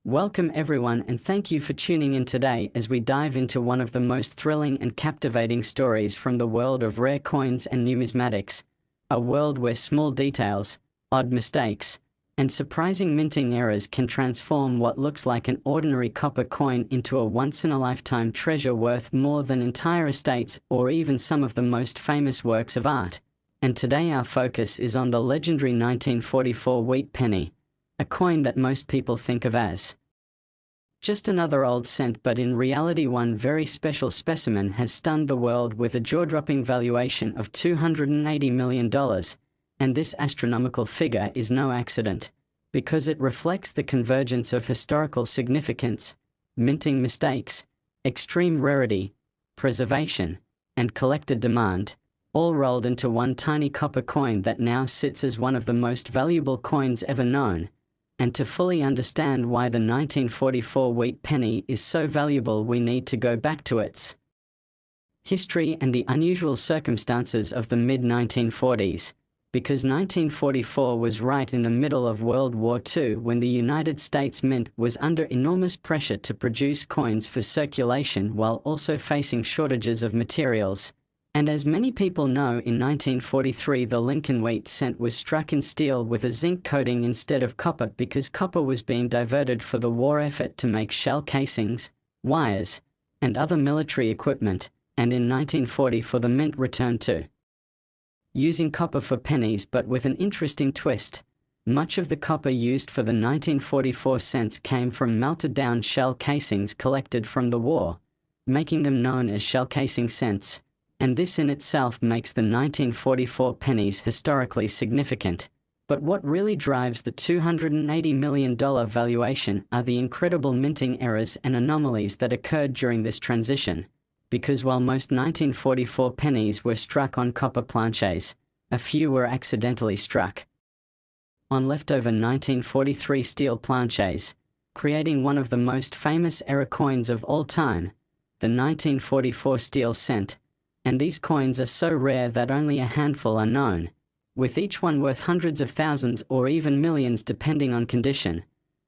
Welcome everyone, and thank you for tuning in today as we dive into one of the most thrilling and captivating stories from the world of rare coins and numismatics, a world where small details, odd mistakes, and surprising minting errors can transform what looks like an ordinary copper coin into a once-in-a-lifetime treasure worth more than entire estates or even some of the most famous works of art. And today our focus is on the legendary 1944 wheat penny, a coin that most people think of as just another old cent, but in reality one very special specimen has stunned the world with a jaw-dropping valuation of $280 million, and this astronomical figure is no accident, because it reflects the convergence of historical significance, minting mistakes, extreme rarity, preservation, and collector demand, all rolled into one tiny copper coin that now sits as one of the most valuable coins ever known. And to fully understand why the 1944 wheat penny is so valuable, we need to go back to its history and the unusual circumstances of the mid-1940s, because 1944 was right in the middle of World War II, when the United States Mint was under enormous pressure to produce coins for circulation while also facing shortages of materials. And as many people know, in 1943 the Lincoln wheat cent was struck in steel with a zinc coating instead of copper, because copper was being diverted for the war effort to make shell casings, wires, and other military equipment, and in 1940 the mint returned to using copper for pennies, but with an interesting twist. Much of the copper used for the 1944 cents came from melted down shell casings collected from the war, making them known as shell casing cents. And this in itself makes the 1944 pennies historically significant. But what really drives the $280 million valuation are the incredible minting errors and anomalies that occurred during this transition. Because while most 1944 pennies were struck on copper planchets, a few were accidentally struck on leftover 1943 steel planchets, creating one of the most famous error coins of all time, the 1944 steel cent. And these coins are so rare that only a handful are known, with each one worth hundreds of thousands or even millions depending on condition.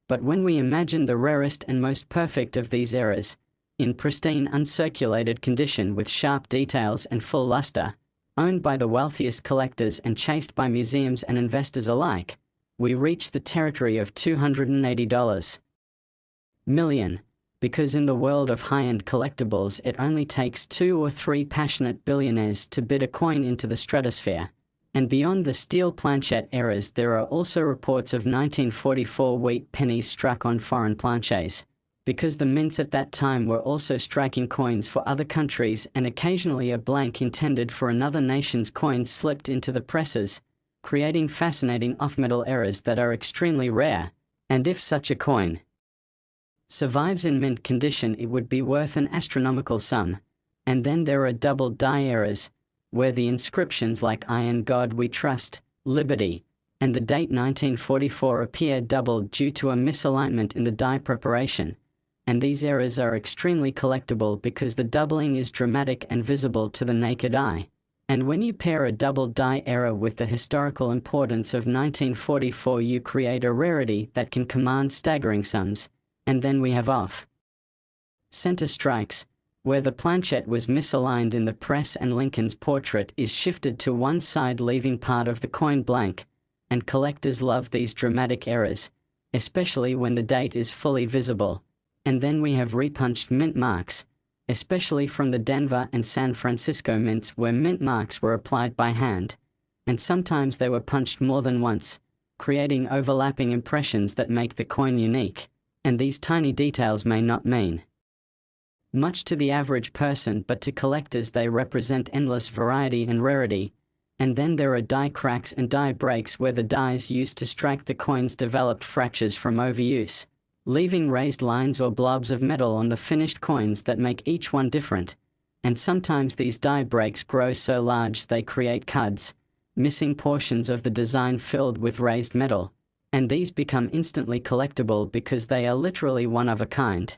But when we imagine the rarest and most perfect of these errors, in pristine uncirculated condition with sharp details and full luster, owned by the wealthiest collectors and chased by museums and investors alike, we reach the territory of $280 million. Because in the world of high-end collectibles it only takes 2 or 3 passionate billionaires to bid a coin into the stratosphere. And beyond the steel planchette errors, there are also reports of 1944 wheat pennies struck on foreign planchets, because the mints at that time were also striking coins for other countries, and occasionally a blank intended for another nation's coin slipped into the presses, creating fascinating off-metal errors that are extremely rare. And if such a coin survives in mint condition, it would be worth an astronomical sum. And then there are double die errors, where the inscriptions like "I in God we trust," "Liberty," and the date 1944 appear doubled due to a misalignment in the die preparation. And these errors are extremely collectible because the doubling is dramatic and visible to the naked eye. And when you pair a double die error with the historical importance of 1944, you create a rarity that can command staggering sums. And then we have off-center strikes, where the planchette was misaligned in the press and Lincoln's portrait is shifted to one side, leaving part of the coin blank. And collectors love these dramatic errors, especially when the date is fully visible. And then we have repunched mint marks, especially from the Denver and San Francisco mints, where mint marks were applied by hand. And sometimes they were punched more than once, creating overlapping impressions that make the coin unique. And these tiny details may not mean much to the average person, but to collectors they represent endless variety and rarity. And then there are die cracks and die breaks, where the dies used to strike the coins developed fractures from overuse, leaving raised lines or blobs of metal on the finished coins that make each one different. And sometimes these die breaks grow so large they create cuds, missing portions of the design filled with raised metal. And these become instantly collectible because they are literally one of a kind.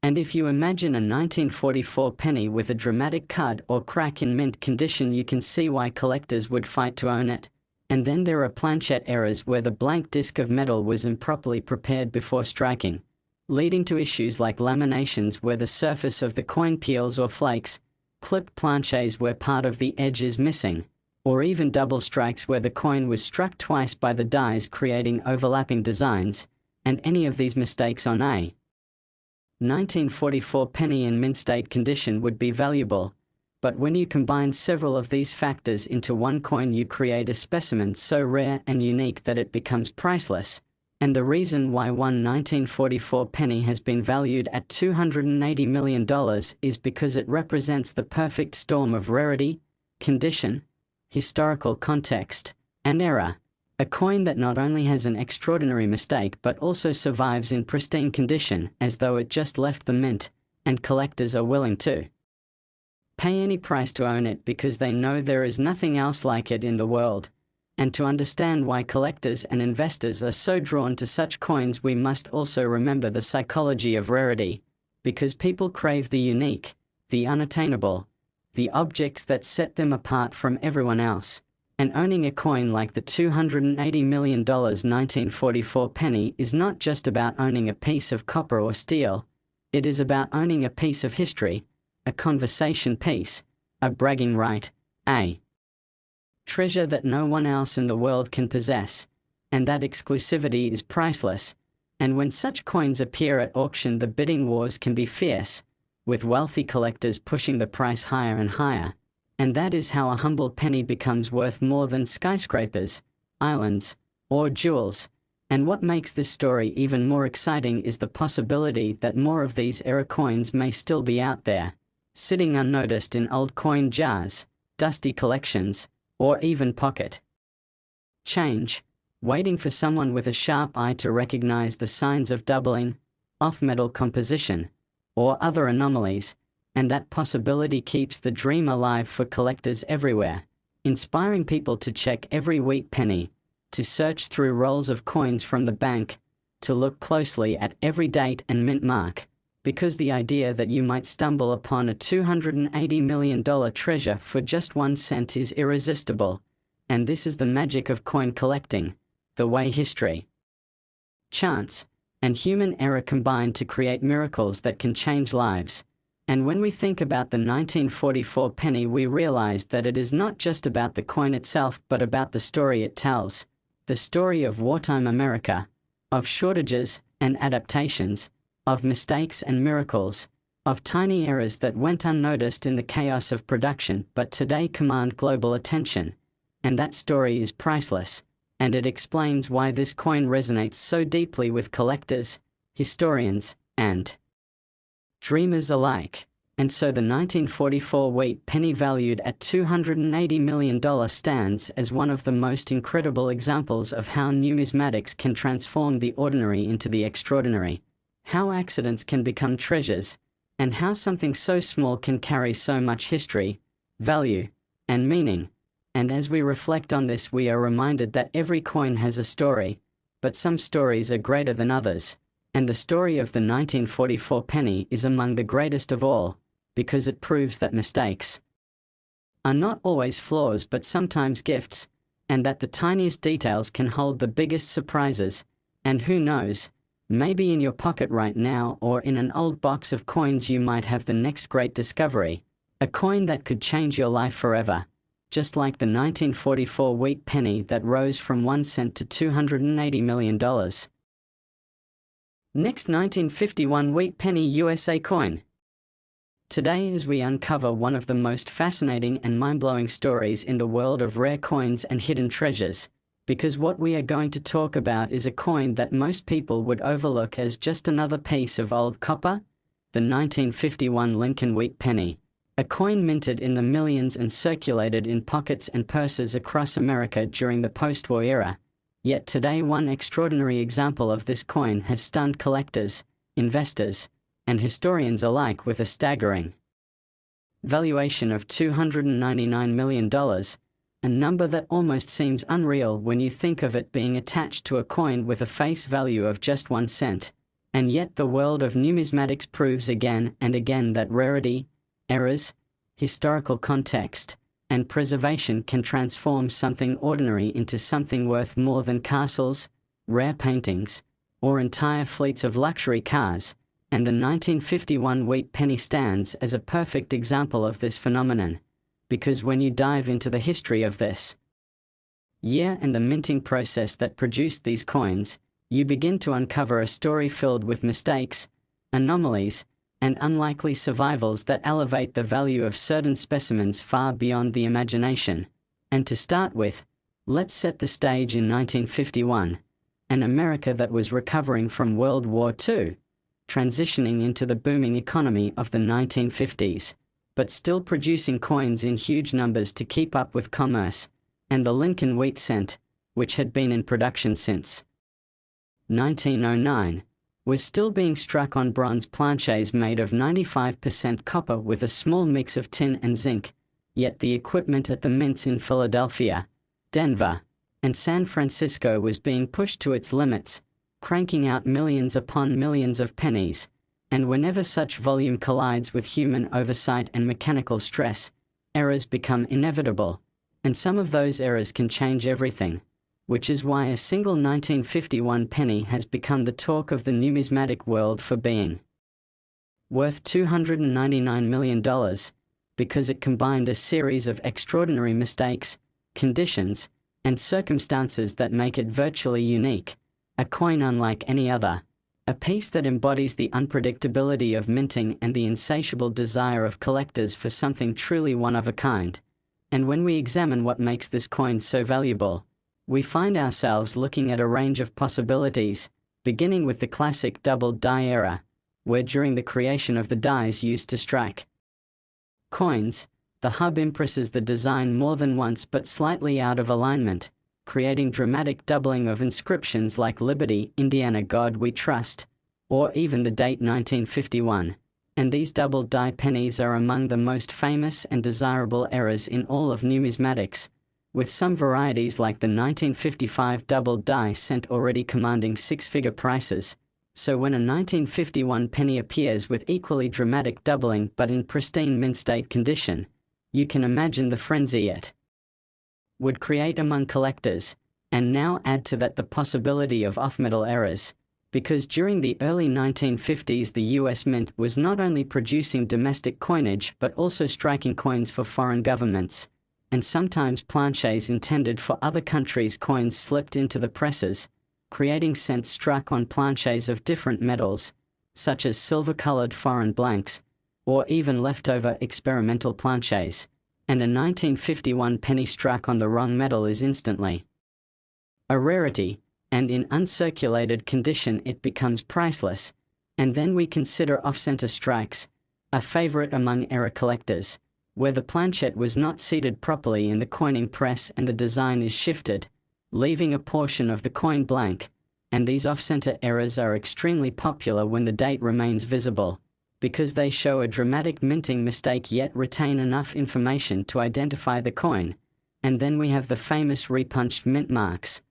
And if you imagine a 1944 penny with a dramatic cud or crack in mint condition, you can see why collectors would fight to own it. And then there are planchette errors where the blank disc of metal was improperly prepared before striking, leading to issues like laminations where the surface of the coin peels or flakes, clipped planches where part of the edge is missing, or even double strikes where the coin was struck twice by the dies creating overlapping designs, and any of these mistakes on a 1944 penny in mint state condition would be valuable. But when you combine several of these factors into one coin, you create a specimen so rare and unique that it becomes priceless. And the reason why one 1944 penny has been valued at $280 million is because it represents the perfect storm of rarity, condition, historical context, and era. A coin that not only has an extraordinary mistake but also survives in pristine condition as though it just left the mint, and collectors are willing to pay any price to own it because they know there is nothing else like it in the world. And to understand why collectors and investors are so drawn to such coins, we must also remember the psychology of rarity, because people crave the unique, the unattainable, the objects that set them apart from everyone else. And owning a coin like the $280 million 1944 penny is not just about owning a piece of copper or steel, it is about owning a piece of history, a conversation piece, a bragging right, a treasure that no one else in the world can possess, and that exclusivity is priceless. And when such coins appear at auction, the bidding wars can be fierce, with wealthy collectors pushing the price higher and higher. And that is how a humble penny becomes worth more than skyscrapers, islands, or jewels. And what makes this story even more exciting is the possibility that more of these era coins may still be out there, sitting unnoticed in old coin jars, dusty collections, or even pocket change, waiting for someone with a sharp eye to recognize the signs of doubling, off-metal composition, or other anomalies. And that possibility keeps the dream alive for collectors everywhere, inspiring people to check every wheat penny, to search through rolls of coins from the bank, to look closely at every date and mint mark, because the idea that you might stumble upon a $280 million treasure for just 1 cent is irresistible. And this is the magic of coin collecting, the way history, chance, and human error combine to create miracles that can change lives. And when we think about the 1944 penny, we realize that it is not just about the coin itself but about the story it tells. The story of wartime America, of shortages and adaptations, of mistakes and miracles, of tiny errors that went unnoticed in the chaos of production but today command global attention. And that story is priceless, and it explains why this coin resonates so deeply with collectors, historians, and dreamers alike. And so the 1944 wheat penny, valued at $280 million, stands as one of the most incredible examples of how numismatics can transform the ordinary into the extraordinary, how accidents can become treasures, and how something so small can carry so much history, value, and meaning. And as we reflect on this, we are reminded that every coin has a story, but some stories are greater than others. And the story of the 1944 penny is among the greatest of all, because it proves that mistakes are not always flaws but sometimes gifts, and that the tiniest details can hold the biggest surprises. And who knows, maybe in your pocket right now or in an old box of coins you might have the next great discovery, a coin that could change your life forever, just like the 1944 wheat penny that rose from 1 cent to $280 million. Next, 1951 wheat penny USA coin. Today, as we uncover one of the most fascinating and mind-blowing stories in the world of rare coins and hidden treasures, because what we are going to talk about is a coin that most people would overlook as just another piece of old copper, the 1951 Lincoln wheat penny, a coin minted in the millions and circulated in pockets and purses across America during the post-war era. Yet today, one extraordinary example of this coin has stunned collectors, investors, and historians alike with a staggering valuation of $299 million, a number that almost seems unreal when you think of it being attached to a coin with a face value of just 1 cent. And yet the world of numismatics proves again and again that rarity, errors, historical context, and preservation can transform something ordinary into something worth more than castles, rare paintings, or entire fleets of luxury cars, and the 1951 wheat penny stands as a perfect example of this phenomenon, because when you dive into the history of this year and the minting process that produced these coins, you begin to uncover a story filled with mistakes, anomalies, and unlikely survivals that elevate the value of certain specimens far beyond the imagination. And to start with, let's set the stage in 1951, an America that was recovering from World War II, transitioning into the booming economy of the 1950s, but still producing coins in huge numbers to keep up with commerce, and the Lincoln wheat cent, which had been in production since 1909, was still being struck on bronze planchets made of 95% copper with a small mix of tin and zinc, yet the equipment at the mints in Philadelphia, Denver, and San Francisco was being pushed to its limits, cranking out millions upon millions of pennies, and whenever such volume collides with human oversight and mechanical stress, errors become inevitable, and some of those errors can change everything, which is why a single 1951 penny has become the talk of the numismatic world for being worth $299 million, because it combined a series of extraordinary mistakes, conditions, and circumstances that make it virtually unique, a coin unlike any other, a piece that embodies the unpredictability of minting and the insatiable desire of collectors for something truly one of a kind. And when we examine what makes this coin so valuable, we find ourselves looking at a range of possibilities, beginning with the classic double die era, where during the creation of the dies used to strike coins, the hub impresses the design more than once but slightly out of alignment, creating dramatic doubling of inscriptions like Liberty, Indiana God We Trust, or even the date 1951. And these double die pennies are among the most famous and desirable errors in all of numismatics, with some varieties like the 1955 double die cent already commanding six-figure prices. So when a 1951 penny appears with equally dramatic doubling but in pristine mint state condition, you can imagine the frenzy it would create among collectors, and now add to that the possibility of off-metal errors, because during the early 1950s the US Mint was not only producing domestic coinage but also striking coins for foreign governments, and sometimes planchets intended for other countries' coins slipped into the presses, creating cents struck on planchets of different metals, such as silver-colored foreign blanks, or even leftover experimental planchets, and a 1951 penny struck on the wrong metal is instantly a rarity, and in uncirculated condition it becomes priceless. And then we consider off-center strikes, a favorite among error collectors, where the planchet was not seated properly in the coining press and the design is shifted, leaving a portion of the coin blank, and these off-center errors are extremely popular when the date remains visible, because they show a dramatic minting mistake yet retain enough information to identify the coin. And then we have the famous repunched mint marks,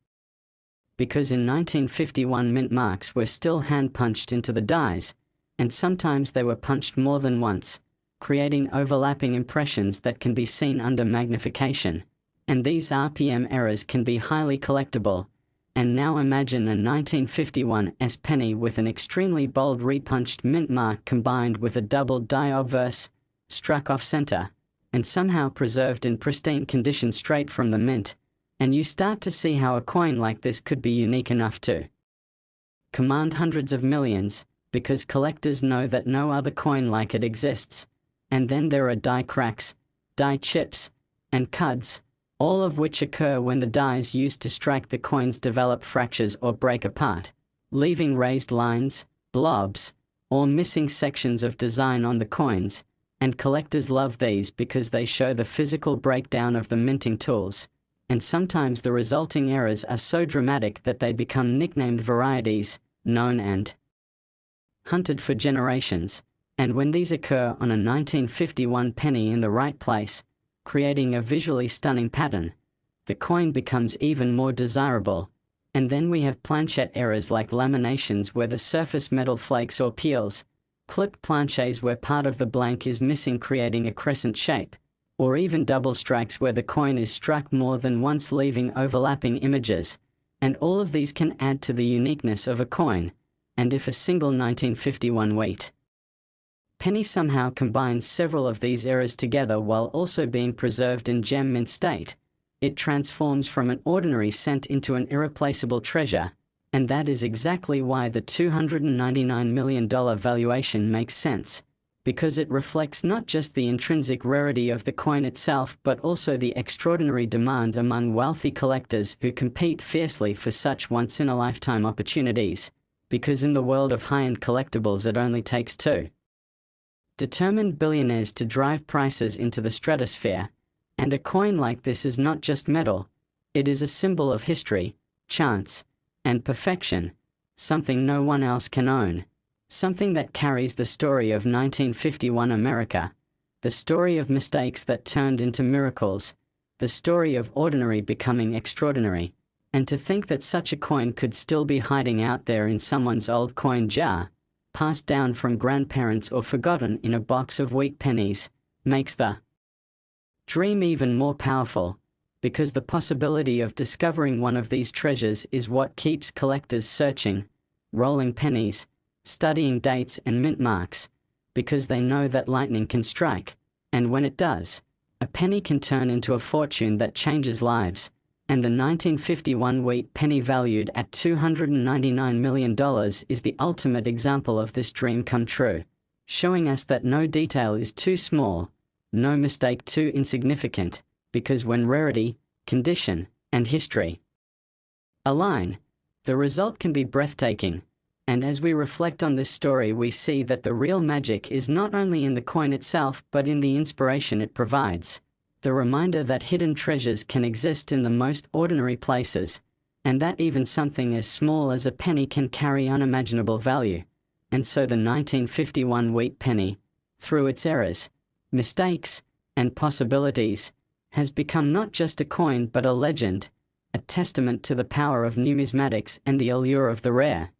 because in 1951 mint marks were still hand-punched into the dies, and sometimes they were punched more than once, creating overlapping impressions that can be seen under magnification. And these RPM errors can be highly collectible. And now imagine a 1951 S penny with an extremely bold repunched mint mark combined with a double die obverse, struck off-center, and somehow preserved in pristine condition straight from the mint, and you start to see how a coin like this could be unique enough to command hundreds of millions, because collectors know that no other coin like it exists. And then there are die cracks, die chips, and cuds, all of which occur when the dies used to strike the coins develop fractures or break apart, leaving raised lines, blobs, or missing sections of design on the coins, and collectors love these because they show the physical breakdown of the minting tools, and sometimes the resulting errors are so dramatic that they become nicknamed varieties, known and hunted for generations. And when these occur on a 1951 penny in the right place, creating a visually stunning pattern, the coin becomes even more desirable. And then we have planchet errors like laminations where the surface metal flakes or peels, clipped planchets where part of the blank is missing creating a crescent shape, or even double strikes where the coin is struck more than once, leaving overlapping images, and all of these can add to the uniqueness of a coin. And if a single 1951 wheat penny somehow combines several of these eras together while also being preserved in gem mint state, it transforms from an ordinary cent into an irreplaceable treasure. And that is exactly why the $299 million valuation makes sense, because it reflects not just the intrinsic rarity of the coin itself but also the extraordinary demand among wealthy collectors who compete fiercely for such once-in-a-lifetime opportunities, because in the world of high-end collectibles it only takes two determined billionaires to drive prices into the stratosphere, and a coin like this is not just metal, it is a symbol of history, chance, and perfection, something no one else can own, something that carries the story of 1951 America, the story of mistakes that turned into miracles, the story of ordinary becoming extraordinary. And to think that such a coin could still be hiding out there in someone's old coin jar, passed down from grandparents or forgotten in a box of wheat pennies, makes the dream even more powerful, because the possibility of discovering one of these treasures is what keeps collectors searching, rolling pennies, studying dates and mint marks, because they know that lightning can strike, and when it does, a penny can turn into a fortune that changes lives. And the 1951 wheat penny, valued at $299 million, is the ultimate example of this dream come true, showing us that no detail is too small, no mistake too insignificant, because when rarity, condition, and history align, the result can be breathtaking. And as we reflect on this story, we see that the real magic is not only in the coin itself but in the inspiration it provides. The reminder that hidden treasures can exist in the most ordinary places, and that even something as small as a penny can carry unimaginable value. And so the 1951 wheat penny, through its errors, mistakes, and possibilities, has become not just a coin but a legend, a testament to the power of numismatics and the allure of the rare.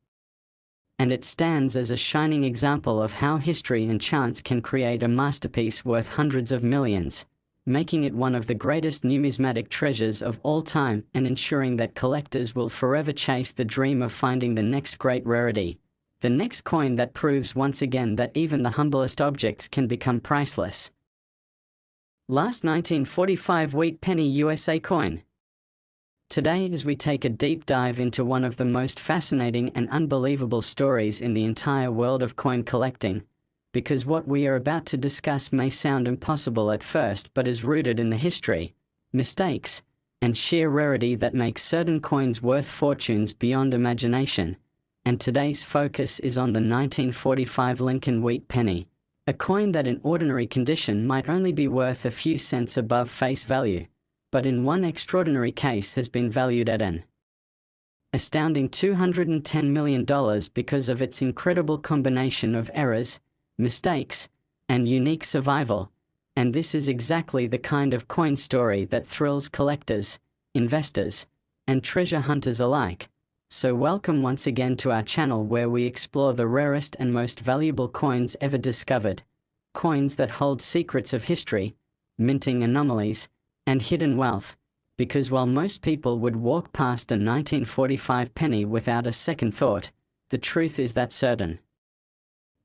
And it stands as a shining example of how history and chance can create a masterpiece worth hundreds of millions, making it one of the greatest numismatic treasures of all time and ensuring that collectors will forever chase the dream of finding the next great rarity, the next coin that proves once again that even the humblest objects can become priceless. Last 1945 wheat penny USA coin. Today, as we take a deep dive into one of the most fascinating and unbelievable stories in the entire world of coin collecting, because what we are about to discuss may sound impossible at first but is rooted in the history, mistakes, and sheer rarity that make certain coins worth fortunes beyond imagination. And today's focus is on the 1945 Lincoln wheat penny, a coin that in ordinary condition might only be worth a few cents above face value, but in one extraordinary case has been valued at an astounding $210 million because of its incredible combination of errors, mistakes, and unique survival. And this is exactly the kind of coin story that thrills collectors, investors, and treasure hunters alike. So welcome once again to our channel, where we explore the rarest and most valuable coins ever discovered, coins that hold secrets of history, minting anomalies, and hidden wealth. Because while most people would walk past a 1945 penny without a second thought, the truth is that certain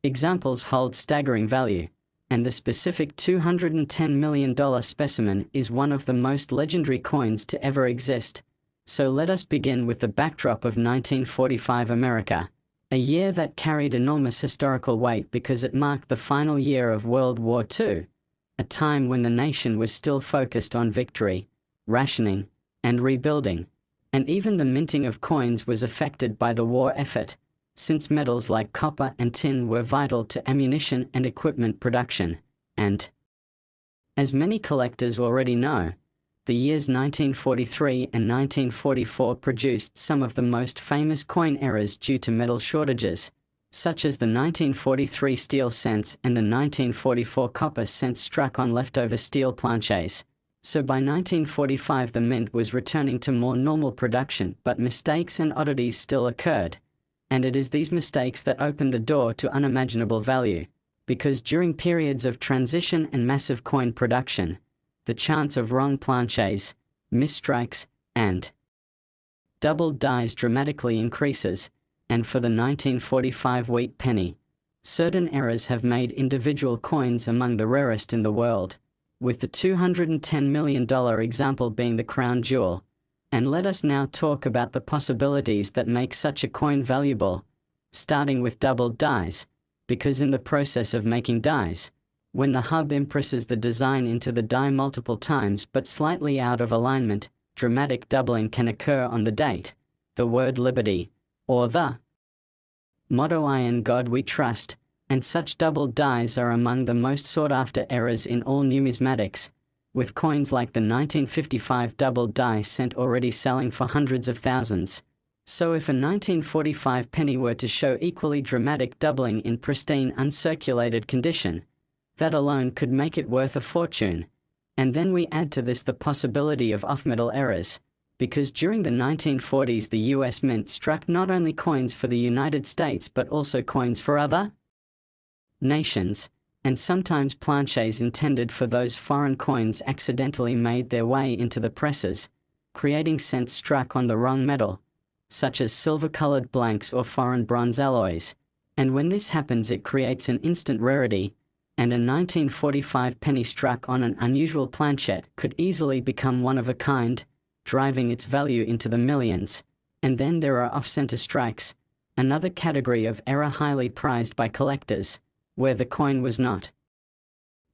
examples hold staggering value, and the specific $210 million specimen is one of the most legendary coins to ever exist. So let us begin with the backdrop of 1945 America, a year that carried enormous historical weight because it marked the final year of World War II, a time when the nation was still focused on victory, rationing, and rebuilding, and even the minting of coins was affected by the war effort, since metals like copper and tin were vital to ammunition and equipment production. And as many collectors already know, the years 1943 and 1944 produced some of the most famous coin errors due to metal shortages, such as the 1943 steel cents and the 1944 copper cents struck on leftover steel planches. So by 1945 the mint was returning to more normal production, but mistakes and oddities still occurred. And it is these mistakes that opened the door to unimaginable value, because during periods of transition and massive coin production, the chance of wrong planches, misstrikes, and doubled dies dramatically increases, and for the 1945 wheat penny, certain errors have made individual coins among the rarest in the world, with the $210 million example being the crown jewel. And let us now talk about the possibilities that make such a coin valuable, starting with doubled dies, because in the process of making dies, when the hub impresses the design into the die multiple times but slightly out of alignment, dramatic doubling can occur on the date, the word liberty, or the motto "I in God we trust," and such doubled dies are among the most sought-after errors in all numismatics, with coins like the 1955 doubled die cent already selling for hundreds of thousands. So if a 1945 penny were to show equally dramatic doubling in pristine uncirculated condition, that alone could make it worth a fortune. And then we add to this the possibility of off-metal errors, because during the 1940s the US Mint struck not only coins for the United States but also coins for other nations, and sometimes planches intended for those foreign coins accidentally made their way into the presses, creating cents struck on the wrong metal, such as silver-colored blanks or foreign bronze alloys. And when this happens it creates an instant rarity, and a 1945 penny struck on an unusual planchet could easily become one of a kind, driving its value into the millions. And then there are off-center strikes, another category of error highly prized by collectors, where the coin was not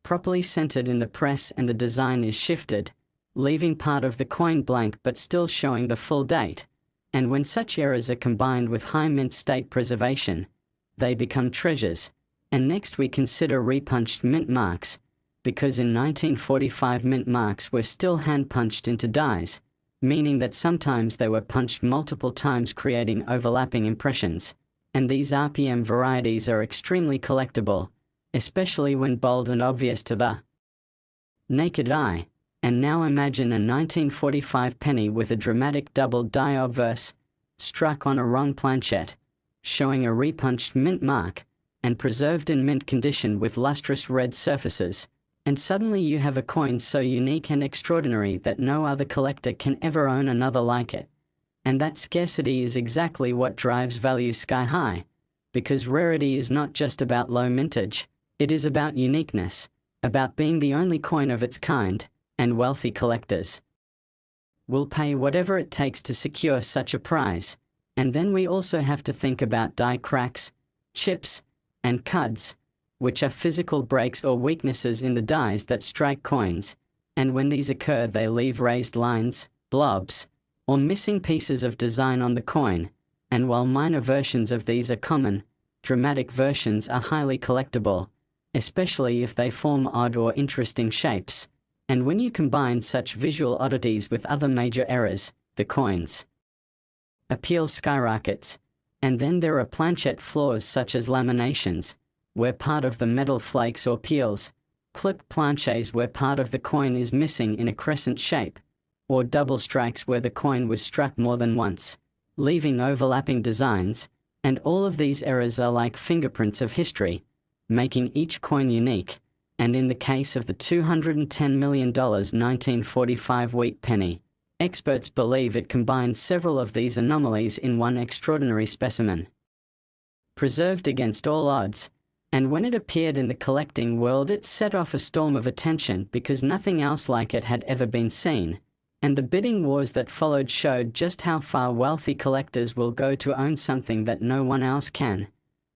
properly centered in the press and the design is shifted, leaving part of the coin blank but still showing the full date. And when such errors are combined with high mint state preservation, they become treasures. And next we consider repunched mint marks, because in 1945 mint marks were still hand-punched into dies, meaning that sometimes they were punched multiple times creating overlapping impressions. And these RPM varieties are extremely collectible, especially when bold and obvious to the naked eye. And now imagine a 1945 penny with a dramatic double die obverse, struck on a wrong planchet, showing a repunched mint mark, and preserved in mint condition with lustrous red surfaces. And suddenly you have a coin so unique and extraordinary that no other collector can ever own another like it. And that scarcity is exactly what drives value sky high, because rarity is not just about low mintage, it is about uniqueness, about being the only coin of its kind, and wealthy collectors will pay whatever it takes to secure such a prize. And then we also have to think about die cracks, chips, and cuds, which are physical breaks or weaknesses in the dies that strike coins, and when these occur they leave raised lines, blobs, or missing pieces of design on the coin. And while minor versions of these are common, dramatic versions are highly collectible, especially if they form odd or interesting shapes. And when you combine such visual oddities with other major errors, the coin's appeal skyrockets. And then there are planchet flaws such as laminations, where part of the metal flakes or peels, clipped planches where part of the coin is missing in a crescent shape, or double strikes where the coin was struck more than once, leaving overlapping designs. And all of these errors are like fingerprints of history, making each coin unique. And in the case of the $210 million 1945 wheat penny, experts believe it combines several of these anomalies in one extraordinary specimen, preserved against all odds. And when it appeared in the collecting world it set off a storm of attention because nothing else like it had ever been seen. And the bidding wars that followed showed just how far wealthy collectors will go to own something that no one else can.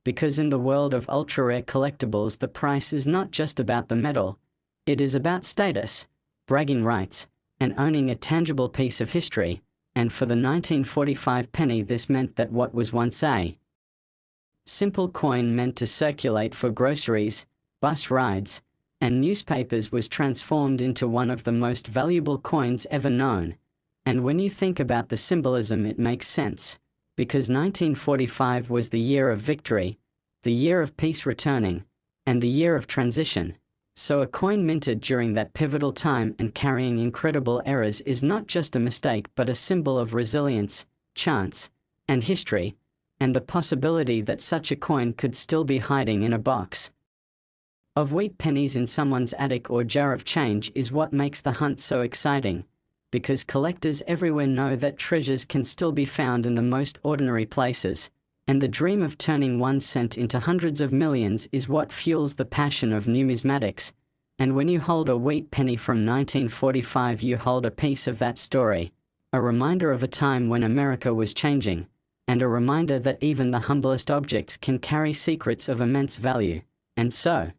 Because in the world of ultra-rare collectibles the price is not just about the metal, it is about status, bragging rights, and owning a tangible piece of history. And for the 1945 penny this meant that what was once a simple coin meant to circulate for groceries, bus rides, and newspapers was transformed into one of the most valuable coins ever known. And when you think about the symbolism it makes sense, because 1945 was the year of victory, the year of peace returning, and the year of transition. So a coin minted during that pivotal time and carrying incredible errors is not just a mistake but a symbol of resilience, chance, and history, and the possibility that such a coin could still be hiding in a box of wheat pennies in someone's attic or jar of change is what makes the hunt so exciting, because collectors everywhere know that treasures can still be found in the most ordinary places, and the dream of turning 1 cent into hundreds of millions is what fuels the passion of numismatics. And when you hold a wheat penny from 1945, you hold a piece of that story, a reminder of a time when America was changing, and a reminder that even the humblest objects can carry secrets of immense value. And so,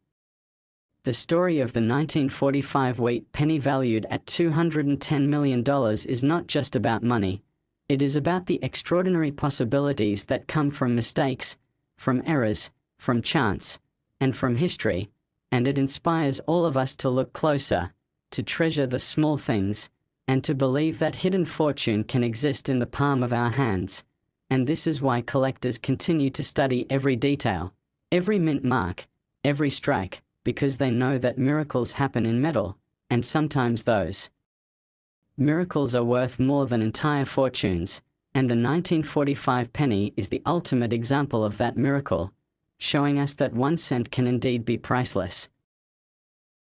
the story of the 1945 wheat penny valued at $210 million is not just about money. It is about the extraordinary possibilities that come from mistakes, from errors, from chance, and from history, and it inspires all of us to look closer, to treasure the small things, and to believe that hidden fortune can exist in the palm of our hands. And this is why collectors continue to study every detail, every mint mark, every strike, because they know that miracles happen in metal, and sometimes those miracles are worth more than entire fortunes, and the 1945 penny is the ultimate example of that miracle, showing us that 1 cent can indeed be priceless.